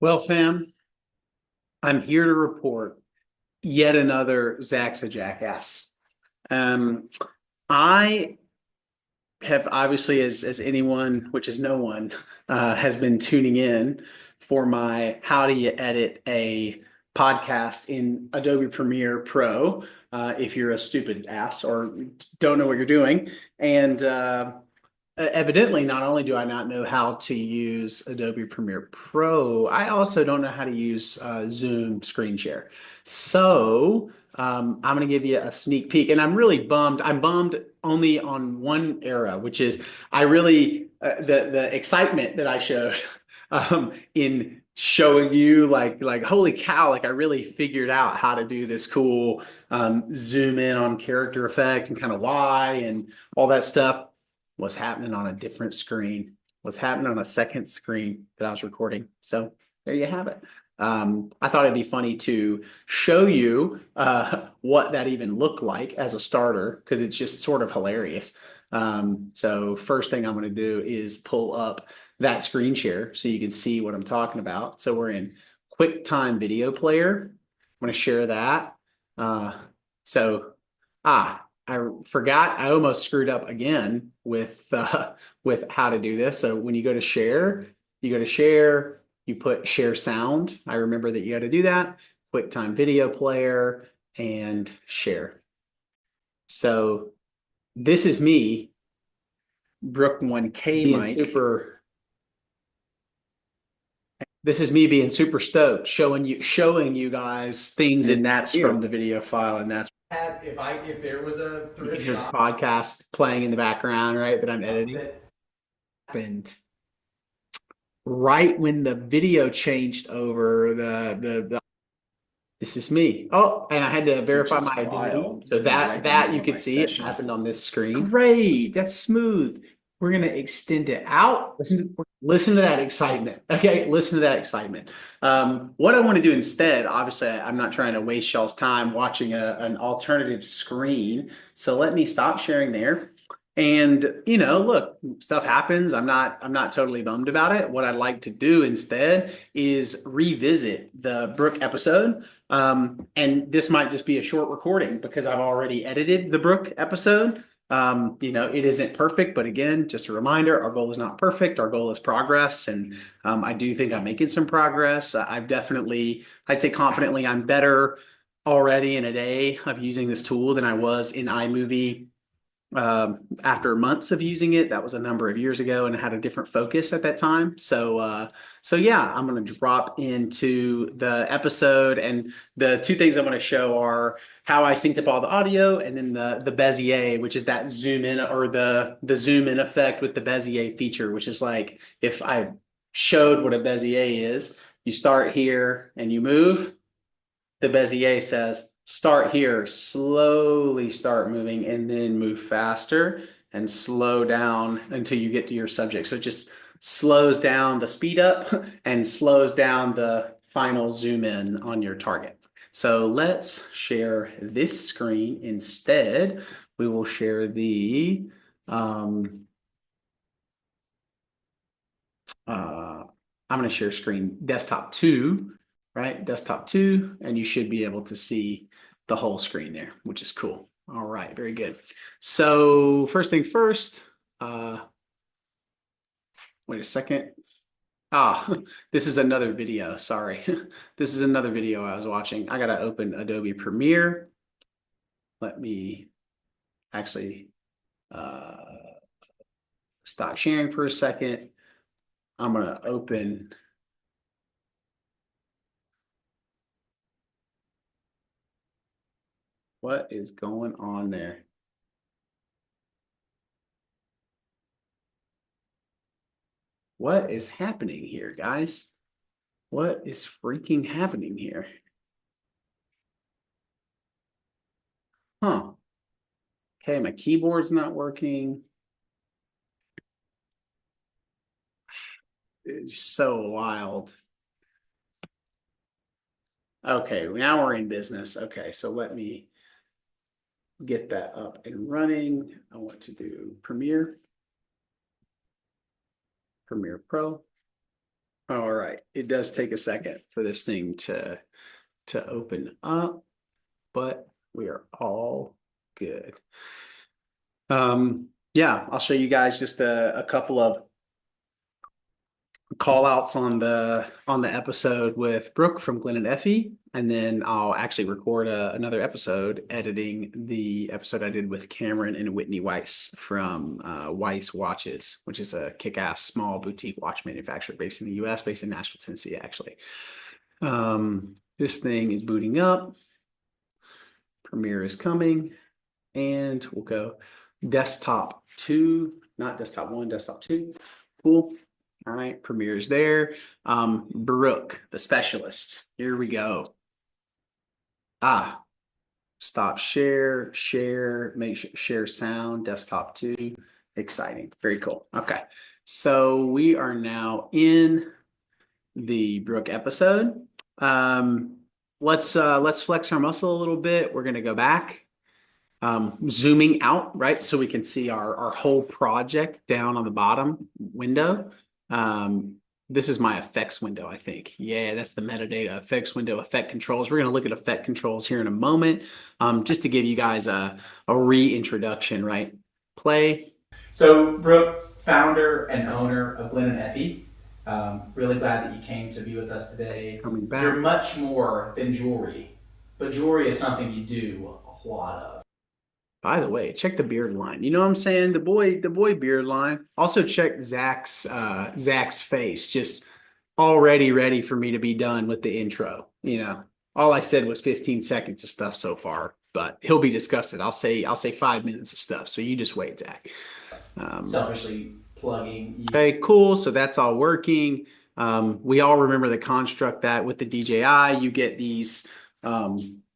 Well, fam, I'm here to report yet another Zach's a jackass. Um, I have obviously, as anyone, which is no one, has been tuning in for my how do you edit a podcast in Adobe Premiere Pro, if you're a stupid ass or don't know what you're doing. And evidently, not only do I not know how to use Adobe Premiere Pro, I also don't know how to use Zoom screen share. So I'm going to give you a sneak peek, and I'm really bummed. I'm bummed only on one era, which is I really the excitement that I showed in showing you like holy cow, like I really figured out how to do this cool zoom in on character effect and kind of why and all that stuff was happening on a different screen, was happening on a second screen that I was recording. So there you have it. I thought it'd be funny to show you what that even looked like as a starter because it's just sort of hilarious. So first thing I'm going to do is pull up that screen share so you can see what I'm talking about. So we're in QuickTime Video Player. I'm going to share that. Uh, so I forgot. I almost screwed up again with how to do this. So when you go to share, you put share sound. I remember that you got to do that. QuickTime Video Player and share. So this is me, Brooke 1K being mic. Super. This is me being super stoked, showing you guys things, and that's from the video file, and that's if there was a thrift shop podcast playing in the background, right, that I'm editing, that happened right when the video changed over the this is me. Oh, and I had to verify my identity. So that you could see it happened on this screen. Great. That's smooth. We're gonna extend it out. Listen to that excitement. Okay, listen to that excitement. What I want to do instead, obviously, I'm not trying to waste y'all's time watching an alternative screen. So let me stop sharing there. And look, stuff happens. I'm not totally bummed about it. What I'd like to do instead is revisit the Brooke episode. And this might just be a short recording because I've already edited the Brooke episode. It isn't perfect, but again, just a reminder, our goal is not perfect. Our goal is progress. And I do think I'm making some progress. I'd say confidently, I'm better already in a day of using this tool than I was in iMovie after months of using it. That was a number of years ago and had a different focus at that time. So yeah, I'm going to drop into the episode, and the two things I'm going to show are how I synced up all the audio, and then the Bezier, which is that zoom in or the zoom in effect with the Bezier feature, which is like if I showed what a Bezier is, you start here and you move. The Bezier says start here, slowly start moving, and then move faster and slow down until you get to your subject. So it just slows down the speed up and slows down the final zoom in on your target. So let's share this screen instead. We will share uh, I'm going to share screen desktop 2, right? Desktop 2, and you should be able to see the whole screen there, which is cool. All right, very good. So first thing first, wait a second. Ah, this is another video. Sorry. This is another video I was watching. I got to open Adobe Premiere. Let me actually uh, stop sharing for a second. I'm going to open. What is going on there? What is happening here, guys? What is freaking happening here? Huh. Okay, my keyboard's not working. It's so wild. Okay, now we're in business. Okay, so let me get that up and running. I want to do Premiere Pro. All right. It does take a second for this thing to open up, but we are all good. Yeah, I'll show you guys just a couple of call outs on the episode with Brooke from Glen Effie, and then I'll actually record another episode editing the episode I did with Cameron and Whitney Weiss from Weiss Watches, which is a kick-ass small boutique watch manufacturer based in the US, based in Nashville, Tennessee, actually. This thing is booting up. Premiere is coming, and we'll go desktop 2, not desktop 1, desktop 2. Cool. All right, Premiere's there. Brooke, the specialist. Here we go. Stop share, make sure share sound, desktop 2. Exciting. Very cool. Okay. So we are now in the Brooke episode. Let's flex our muscle a little bit. We're gonna go back. Zooming out, right? So we can see our whole project down on the bottom window. This is my effects window, I think. Yeah, that's the metadata effects window, effect controls. We're going to look at effect controls here in a moment, just to give you guys a reintroduction, right? Play. So Brooke, founder and owner of Glen Effie. Really glad that you came to be with us today. Coming back. You're much more than jewelry, but jewelry is something you do a lot of. By the way, check the beard line. You know what I'm saying? The boy beard line. Also check Zach's face, just already ready for me to be done with the intro. You know, all I said was 15 seconds of stuff so far, but he'll be disgusted. I'll say 5 minutes of stuff. So you just wait, Zach. Selfishly plugging. Okay, cool. So that's all working. We all remember the construct that with the DJI, you get these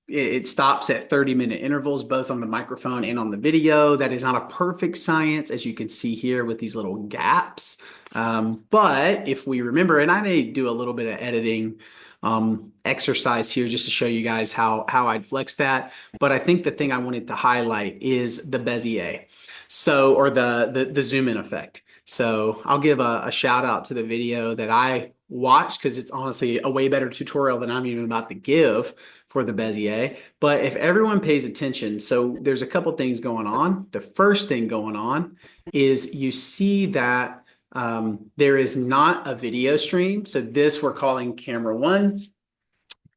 it stops at 30-minute intervals, both on the microphone and on the video. That is not a perfect science, as you can see here with these little gaps. But if we remember, and I may do a little bit of editing exercise here just to show you guys how I'd flex that. But I think the thing I wanted to highlight is the Bezier. So, or the zoom in effect. So I'll give a shout out to the video that I watched, because it's honestly a way better tutorial than I'm even about to give for the Bezier. But if everyone pays attention, so there's a couple things going on. The first thing going on is you see that there is not a video stream. So this we're calling camera 1.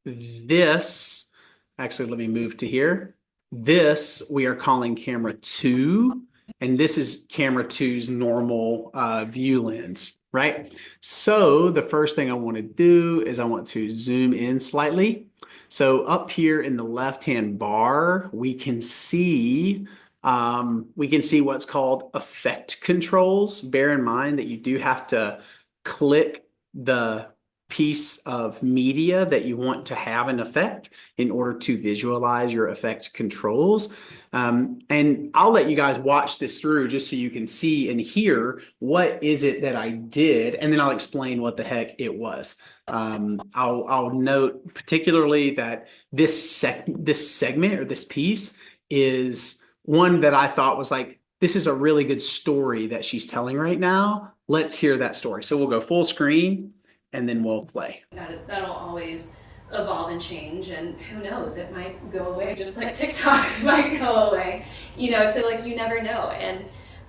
This, actually, let me move to here. This we are calling camera 2. And this is camera 2's normal view lens, right? So the first thing I want to do is I want to zoom in slightly. So up here in the left-hand bar, we can see what's called effect controls. Bear in mind that you do have to click the piece of media that you want to have an effect in order to visualize your effect controls. And I'll let you guys watch this through just so you can see and hear what is it that I did, and then I'll explain what the heck it was. I'll note particularly that this segment or this piece is one that I thought was like, this is a really good story that she's telling right now. Let's hear that story. So we'll go full screen and then we'll play. That'll always evolve and change, and who knows, it might go away, just like TikTok might go away, you know, so like you never know. And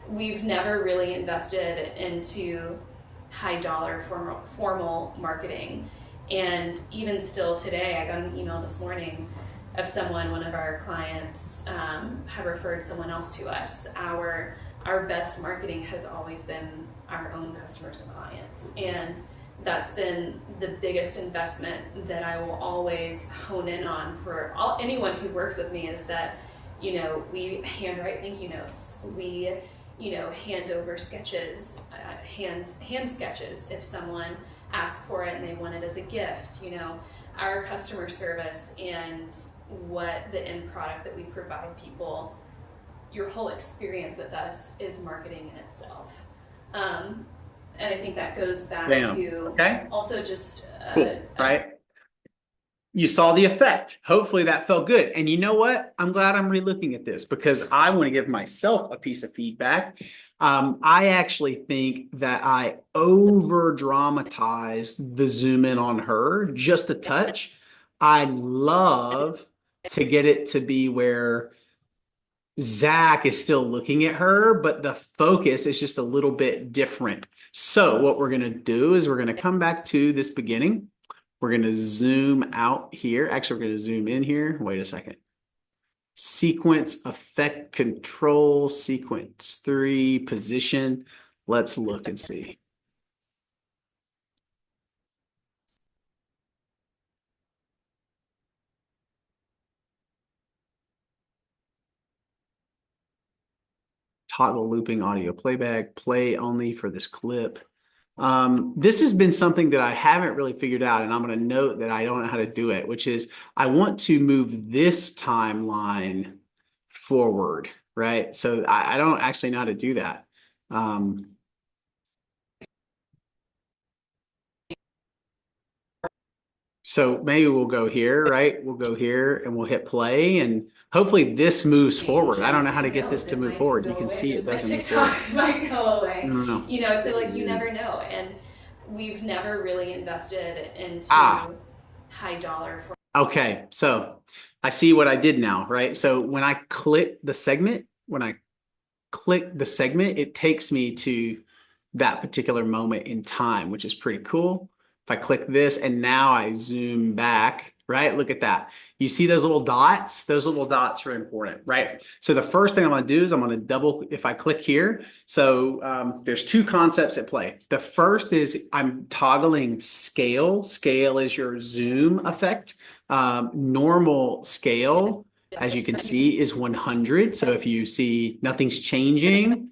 we've never really invested into high dollar formal marketing. And even still today, I got an email this morning of someone, one of our clients have referred someone else to us. Our best marketing has always been our own customers and clients, and that's been the biggest investment that I will always hone in on for anyone who works with me, is that, you know, we handwrite thank you notes. We, you know, hand over sketches, hand sketches if someone asks for it and they want it as a gift. You know, our customer service and what the end product that we provide people, your whole experience with us is marketing in itself. And I think that goes back to also just cool, right? You saw the effect. Hopefully that felt good. And you know what? I'm glad I'm re-looking at this, because I want to give myself a piece of feedback. I actually think that I over dramatized the zoom in on her just a touch. I'd love to get it to be where Zach is still looking at her, but the focus is just a little bit different. So what we're going to do is we're going to come back to this beginning. We're going to zoom out here. Actually, we're going to zoom in here. Wait a second. Sequence, effect, control, sequence 3, position. Let's look and see. Toggle looping audio playback, play only for this clip. This has been something that I haven't really figured out, and I'm going to note that I don't know how to do it, which is I want to move this timeline forward, right? So I don't actually know how to do that. So maybe we'll go here, right? We'll go here and we'll hit play, and hopefully this moves forward. I don't know how to get this to move forward. You can see it doesn't move forward. TikTok might go away. I don't know. You know, so like you never know. And we've never really invested into high dollar for. Okay, so I see what I did now, right? So when I click the segment, it takes me to that particular moment in time, which is pretty cool. If I click this and now I zoom back, right? Look at that. You see those little dots? Those little dots are important, right? So the first thing I'm going to do is I'm going to if I click here. So there's two concepts at play. The first is I'm toggling scale. Scale is your zoom effect. Normal scale, as you can see, is 100. So if you see nothing's changing,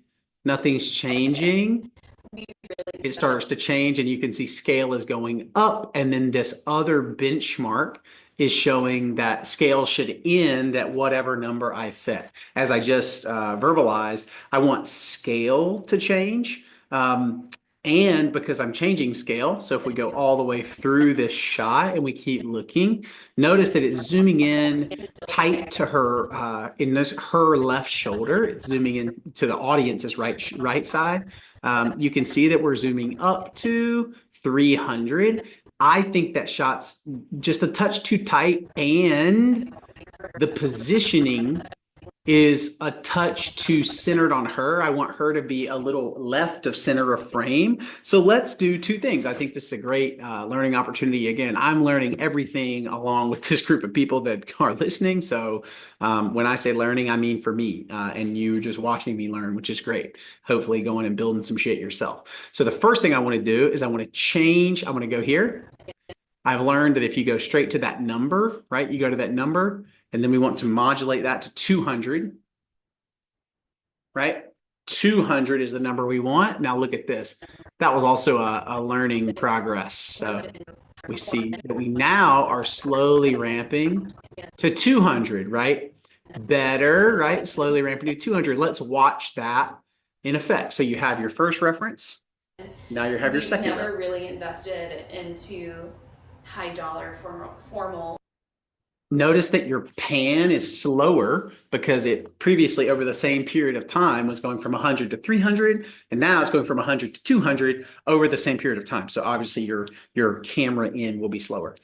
it starts to change, and you can see scale is going up, and then this other benchmark is showing that scale should end at whatever number I set. As I just verbalized, I want scale to change, and because I'm changing scale, so if we go all the way through this shot and we keep looking, notice that it's zooming in tight to her her left shoulder. It's zooming in to the audience's right side. You can see that we're zooming up to 300. I think that shot's just a touch too tight, and the positioning is a touch too centered on her. I want her to be a little left of center of frame. So let's do two things. I think this is a great learning opportunity. Again, I'm learning everything along with this group of people that are listening. So when I say learning, I mean for me and you just watching me learn, which is great. Hopefully going and building some shit yourself. So the first thing I want to do is I want to change. I'm going to go here. I've learned that if you go straight to that number, right? You go to that number, and then we want to modulate that to 200, right? 200 is the number we want. Now look at this. That was also a learning progress. So we see that we now are slowly ramping to 200, right? Better, right? Slowly ramping to 200. Let's watch that in effect. So you have your first reference. Now you have your second. We've never really invested into high dollar formal. Notice that your pan is slower because it previously over the same period of time was going from 100 to 300, and now it's going from 100 to 200 over the same period of time. So obviously your camera in will be slower.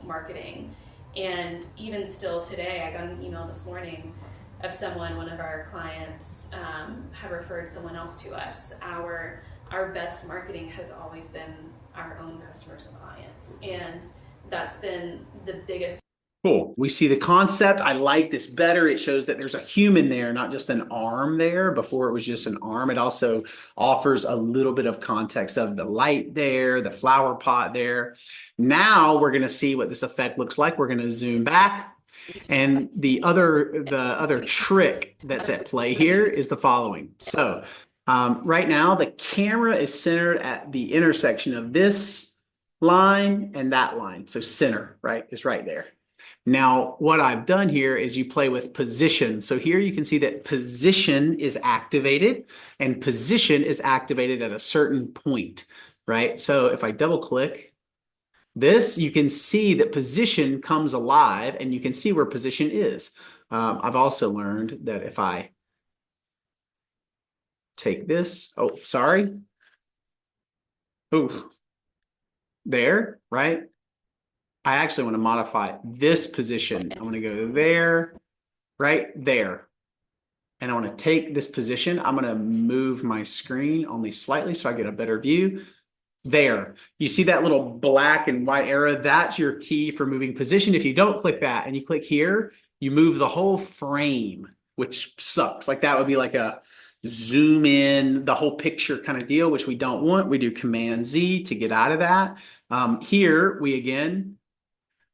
Marketing. And even still today, I got an email this morning of one of our clients had referred someone else to us. Our best marketing has always been our own customers and clients. And that's been the biggest. Cool. We see the concept. I like this better. It shows that there's a human there, not just an arm there. Before it was just an arm. It also offers a little bit of context of the light there, the flower pot there. Now we're going to see what this effect looks like. We're going to zoom back. And the other trick that's at play here is the following. So right now the camera is centered at the intersection of this line and that line. So center, right, is right there. Now, what I've done here is you play with position. So here you can see that position is activated, and position is activated at a certain point, right? So if I double click this, you can see that position comes alive, and you can see where position is. I've also learned that if I take this. Oh, sorry. Oh, there, right? I actually want to modify this position. I'm going to go there, right there. And I want to take this position. I'm going to move my screen only slightly so I get a better view. There. You see that little black and white arrow? That's your key for moving position. If you don't click that and you click here, you move the whole frame, which sucks. Like that would be like a zoom in the whole picture kind of deal, which we don't want. We do Command Z to get out of that. Here we again.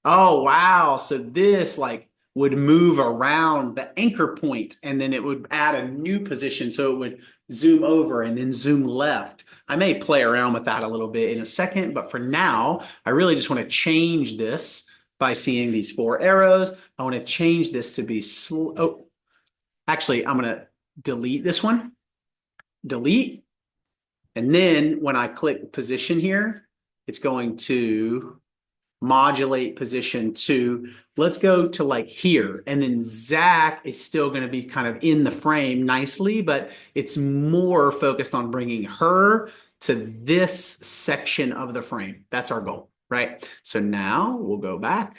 Oh, wow. So this like would move around the anchor point and then it would add a new position. So it would zoom over and then zoom left. I may play around with that a little bit in a second, but for now, I really just want to change this by seeing these 4 arrows. I want to change this to be slow. Oh, actually, I'm going to delete this one. Delete. And then when I click position here, it's going to modulate position to, let's go to like here. And then Zach is still going to be kind of in the frame nicely, but it's more focused on bringing her to this section of the frame. That's our goal, right? So now we'll go back.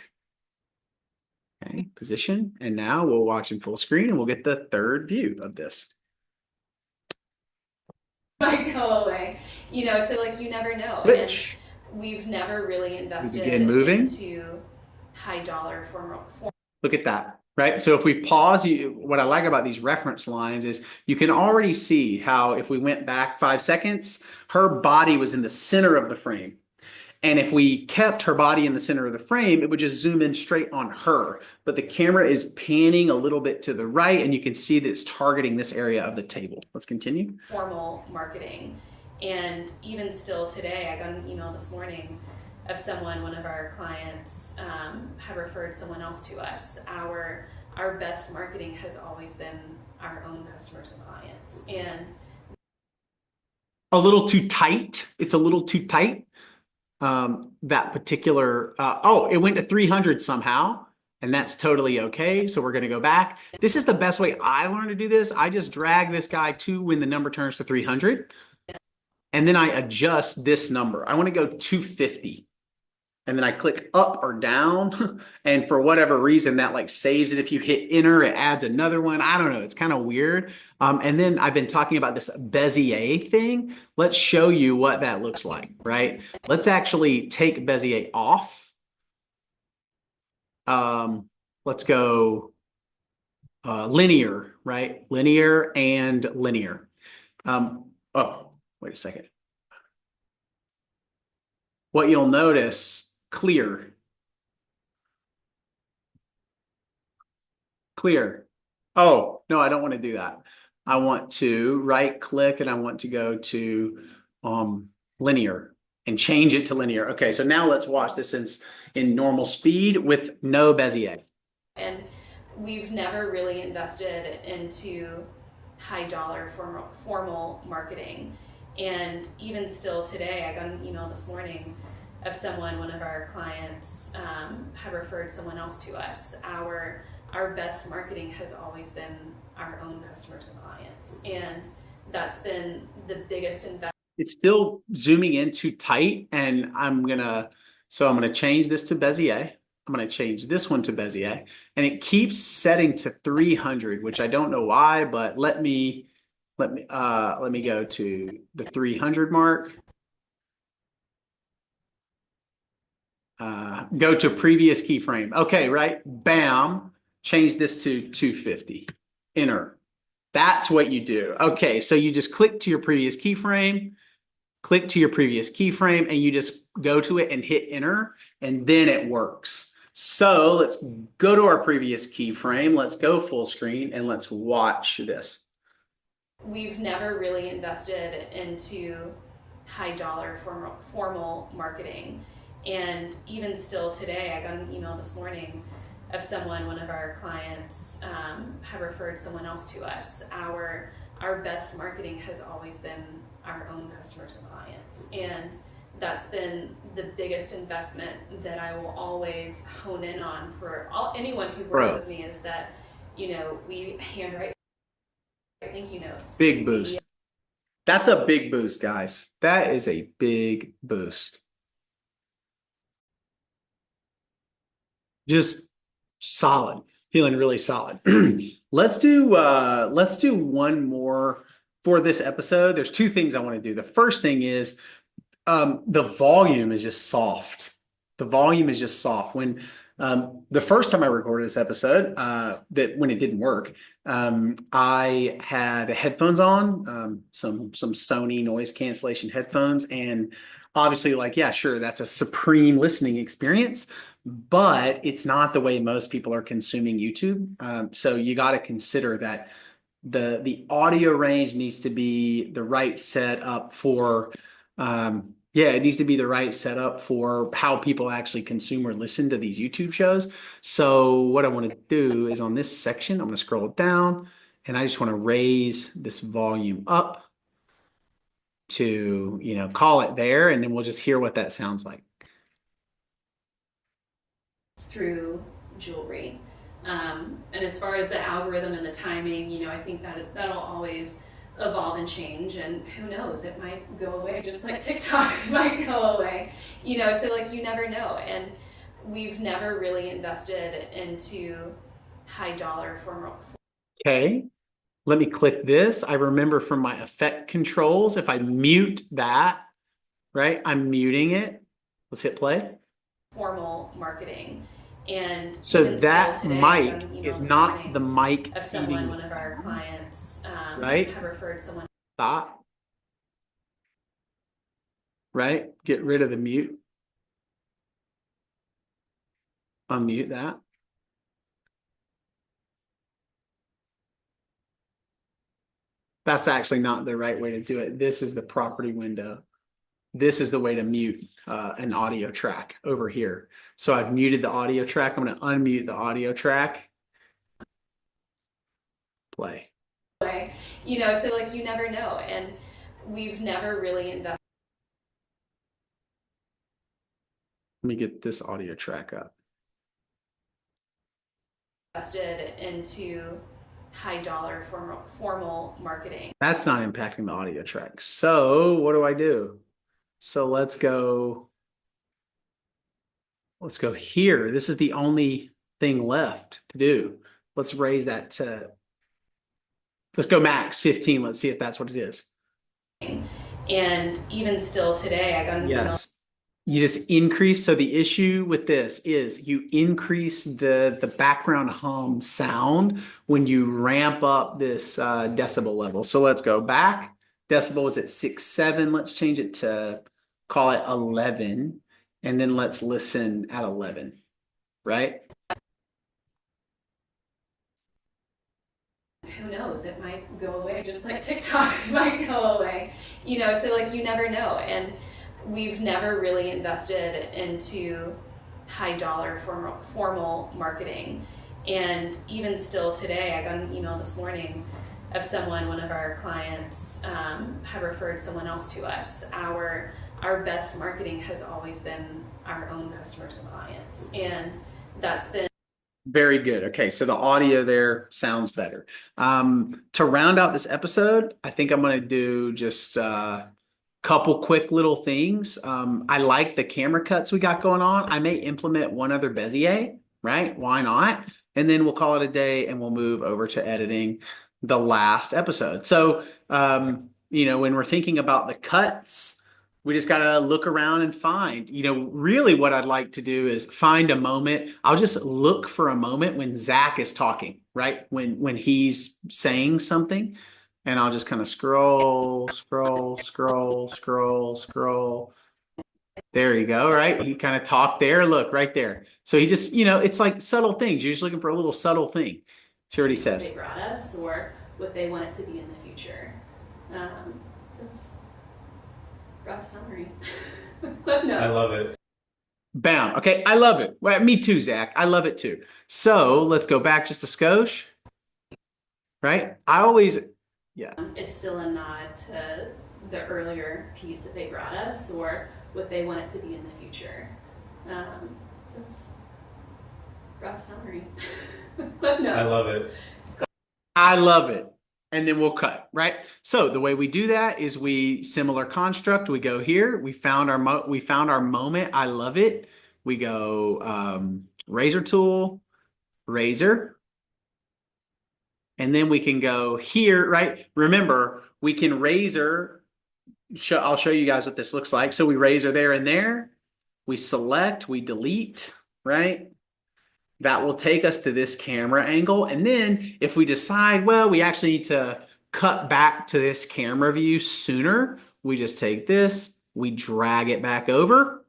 Okay, position. And now we'll watch in full screen and we'll get the third view of this. Might go away, you know, so like you never know. Which we've never really invested into high dollar formal. Look at that, right? So if we pause, what I like about these reference lines is you can already see how if we went back 5 seconds, her body was in the center of the frame. And if we kept her body in the center of the frame, it would just zoom in straight on her. But the camera is panning a little bit to the right, and you can see that it's targeting this area of the table. Let's continue. Formal marketing. And even still today, I got an email this morning of someone, one of our clients, have referred someone else to us. Our best marketing has always been our own customers and clients. And a little too tight. It's a little too tight. That particular, it went to 300 somehow, and that's totally okay. So we're going to go back. This is the best way I learned to do this. I just drag this guy to when the number turns to 300. And then I adjust this number. I want to go 250. And then I click up or down. And for whatever reason, that like saves it. If you hit enter, it adds another one. I don't know. It's kind of weird. And then I've been talking about this Bezier thing. Let's show you what that looks like, right? Let's actually take Bezier off. Let's go linear, right? Linear and linear. Wait a second. What you'll notice, clear. Clear. Oh, no, I don't want to do that. I want to right click and I want to go to linear and change it to linear. Okay, so now let's watch this in normal speed with no Bezier. And we've never really invested into high dollar formal marketing. And even still today, I got an email this morning of someone, one of our clients, have referred someone else to us. Our best marketing has always been our own customers and clients. And that's been the biggest investment. It's still zooming in too tight. And I'm going to change this to Bezier. I'm going to change this one to Bezier. And it keeps setting to 300, which I don't know why, but let me go to the 300 mark. Go to previous keyframe. Okay, right? Bam. Change this to 250. Enter. That's what you do. Okay, so you just click to your previous keyframe, and you just go to it and hit enter, and then it works. So let's go to our previous keyframe. Let's go full screen, and let's watch this. We've never really invested into high dollar formal marketing. And even still today, I got an email this morning of someone, one of our clients, have referred someone else to us. Our best marketing has always been our own customers and clients. And that's been the biggest investment that I will always hone in on for anyone who works with me, is that, you know, we handwrite thank you notes. Big boost. That's a big boost, guys. That is a big boost. Just solid, feeling really solid. Let's do one more for this episode. There's two things I want to do. The first thing is the volume is just soft. The volume is just soft. When the first time I recorded this episode, that when it didn't work, I had headphones on, some Sony noise cancellation headphones, and obviously, like, yeah, sure, that's a supreme listening experience, but it's not the way most people are consuming YouTube. So you got to consider that the audio range needs to be the right setup for yeah, it needs to be the right setup for how people actually consume or listen to these YouTube shows. So what I want to do is on this section, I'm going to scroll it down and I just want to raise this volume up to, call it there, and then we'll just hear what that sounds like. Through jewelry. And as far as the algorithm and the timing, I think that'll always evolve and change, and who knows, it might go away, just like TikTok might go away, so like you never know. And we've never really invested into high dollar formal. Okay, let me click this. I remember from my effect controls, if I mute that, right, I'm muting it. Let's hit play. Formal marketing. And so that today, mic is not the mic of someone, one of our clients, right? Have referred someone. Stop. Right? Get rid of the mute. Unmute that. That's actually not the right way to do it. This is the property window. This is the way to mute an audio track over here. So I've muted the audio track. I'm going to unmute the audio track. Play. So like you never know. And we've never really invested. Let me get this audio track up. Invested into high dollar formal marketing. That's not impacting the audio track. So what do I do? So let's go here. This is the only thing left to do. Let's raise that to, let's go max 15. Let's see if that's what it is. And even still today, I got an email. Yes. You just increase. So the issue with this is you increase the background hum sound when you ramp up this decibel level. So let's go back. Decibel is at 6.7. Let's change it to, call it 11. And then let's listen at 11, right? Who knows, it might go away, just like TikTok might go away, so like you never know. And we've never really invested into high dollar formal marketing. And even still today, I got an email this morning of someone, one of our clients, have referred someone else to us. Our best marketing has always been our own customers and clients. And that's been very good. Okay, so the audio there sounds better. To round out this episode, I think I'm going to do just a couple quick little things. I like the camera cuts we got going on. I may implement one other Bezier, right? Why not? And then we'll call it a day and we'll move over to editing the last episode. So, when we're thinking about the cuts, we just got to look around and find, really what I'd like to do is find a moment. I'll just look for a moment when Zach is talking, right? When he's saying something, and I'll just kind of scroll. There you go, right? He kind of talked there. Look, right there. So he just, it's like subtle things. You're just looking for a little subtle thing. See what he says. They brought us or what they want it to be in the future. Since rough summary. Cliff notes. I love it. Bam. Okay, I love it. Well, me too, Zach. I love it too. So let's go back just a skosh. Right? Yeah. It's still a nod to the earlier piece that they brought us or what they want it to be in the future. Since rough summary. Cliff notes. I love it. I love it. and then we'll cut, right? So the way we do that is similar construct. We go here. We found our moment. I love it. We go razor tool, razor, and then we can go here, right? Remember, we can razor. I'll show you guys what this looks like. So we razor there and there. We select. We delete, right? That will take us to this camera angle. And then if we decide, well, we actually need to cut back to this camera view sooner, we just take this, we drag it back over,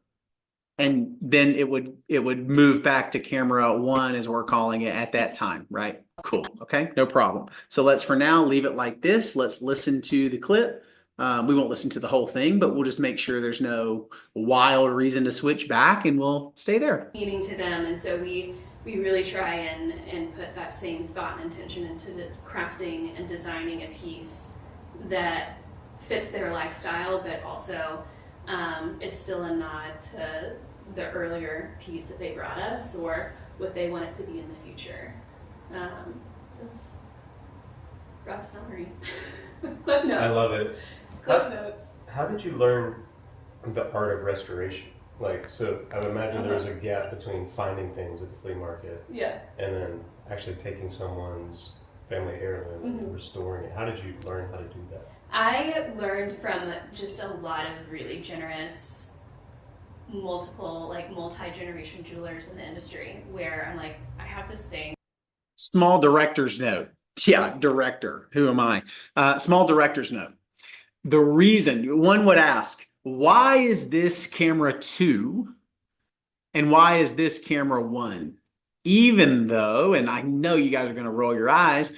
and then it would move back to camera 1, as we're calling it at that time, right? Cool. Okay, no problem. So let's for now leave it like this. Let's listen to the clip. We won't listen to the whole thing, but we'll just make sure there's no wild reason to switch back, and we'll stay there. Meaning to them, and so we really try and put that same thought and intention into the crafting and designing a piece that fits their lifestyle, but also is still a nod to the earlier piece that they brought us or what they want it to be in the future. So it's rough summary. Cliff notes. I love it. Cliff notes. How did you learn the art of restoration? Like, so I would imagine there was a gap between finding things at the flea market, and then actually taking someone's family heirloom and restoring it. How did you learn how to do that? I learned from just a lot of really generous, multi-generation jewelers in the industry, where I'm like, I have this thing. Small director's note. Yeah, director. Who am I? Small director's note. The reason one would ask, why is this camera 2 and why is this camera 1? Even though, and I know you guys are going to roll your eyes,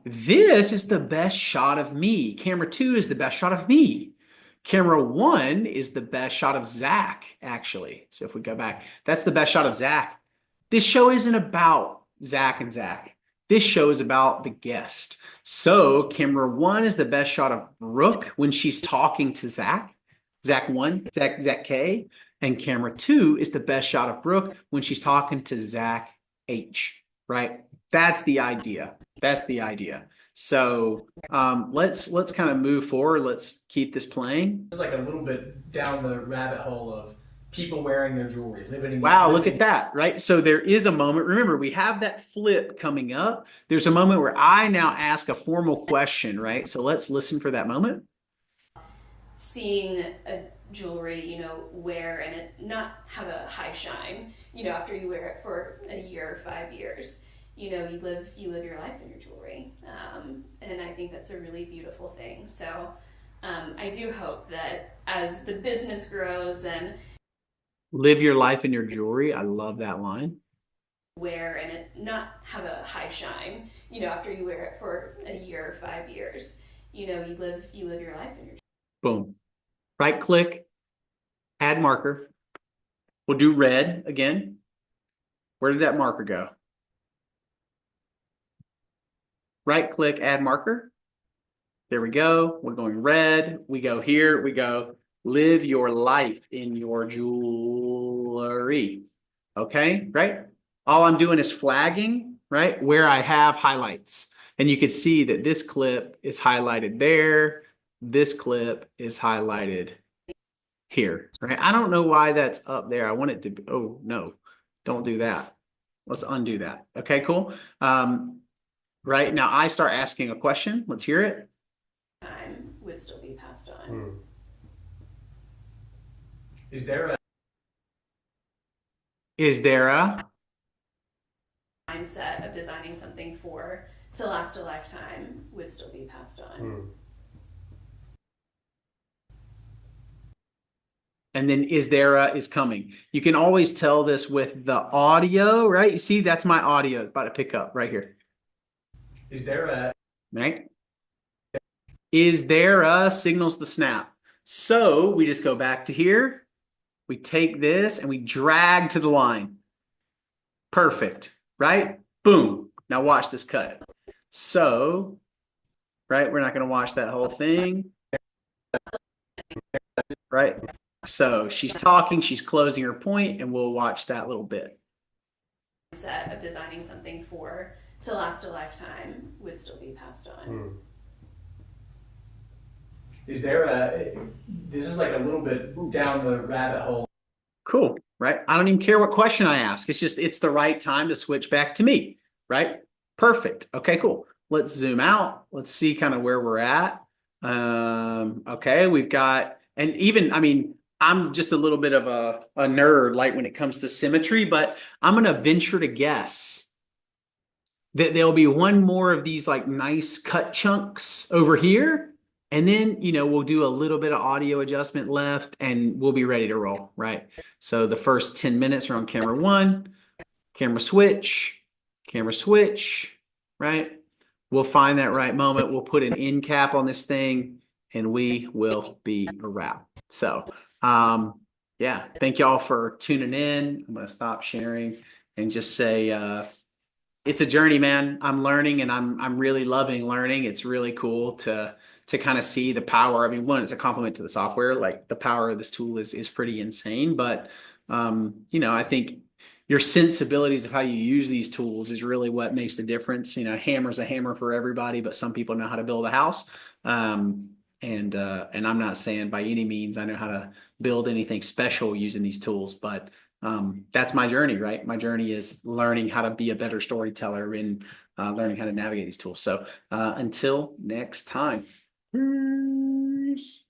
this is the best shot of me. Camera 2 is the best shot of me. Camera 1 is the best shot of Zach, actually. So if we go back, that's the best shot of Zach. This show isn't about Zach and Zach. This show is about the guest. So camera 1 is the best shot of Brooke when she's talking to Zach. Zach 1, Zach K, and camera 2 is the best shot of Brooke when she's talking to Zach H, right? That's the idea. That's the idea. So let's kind of move forward. Let's keep this playing. It's like a little bit down the rabbit hole of people wearing their jewelry, living. Wow, look at that, right? So there is a moment. Remember, we have that flip coming up. There's a moment where I now ask a formal question, right? So let's listen for that moment. Seeing a jewelry, wear and it not have a high shine, after you wear it for a year or 5 years, you live your life in your jewelry. And I think that's a really beautiful thing. So I do hope that as the business grows and live your life in your jewelry. I love that line. Wear and it not have a high shine, after you wear it for a year or 5 years, you live your life in your jewelry. Boom. Right click, add marker. We'll do red again. Where did that marker go? Right click, add marker. There we go. We're going red. We go here. We go live your life in your jewelry. Okay, right? All I'm doing is flagging, right, where I have highlights. And you can see that this clip is highlighted there. This clip is highlighted here, right? I don't know why that's up there. I want it to be, oh no, don't do that. Let's undo that. Okay, cool. Right now I start asking a question. Let's hear it. Time would still be passed on. Is there a mindset of designing something to last a lifetime would still be passed on? And then is coming. You can always tell this with the audio, right? You see, that's my audio about to pick up right here. Is there a right? Is there a signals the snap? So we just go back to here. We take this and we drag to the line. Perfect, right? Boom. Now watch this cut. So, right, we're not going to watch that whole thing. Right? So she's talking, she's closing her point, and we'll watch that little bit. Mindset of designing something to last a lifetime would still be passed on. Is there this is like a little bit down the rabbit hole. Cool, right? I don't even care what question I ask. It's the right time to switch back to me, right? Perfect. Okay, cool. Let's zoom out. Let's see kind of where we're at. Okay, we've got, and even, I mean, I'm just a little bit of a nerd, like when it comes to symmetry, but I'm going to venture to guess that there'll be one more of these like nice cut chunks over here. And then, we'll do a little bit of audio adjustment left and we'll be ready to roll, right? So the first 10 minutes are on camera 1, camera switch, right? We'll find that right moment. We'll put an end cap on this thing and we will be a wrap. So, yeah, thank y'all for tuning in. I'm going to stop sharing and just say, it's a journey, man. I'm learning and I'm really loving learning. It's really cool to kind of see the power. I mean, one, it's a compliment to the software. Like the power of this tool is pretty insane. But I think your sensibilities of how you use these tools is really what makes the difference. Hammer's a hammer for everybody, but some people know how to build a house. And I'm not saying by any means I know how to build anything special using these tools, but that's my journey, right? My journey is learning how to be a better storyteller and learning how to navigate these tools. So until next time. Peace.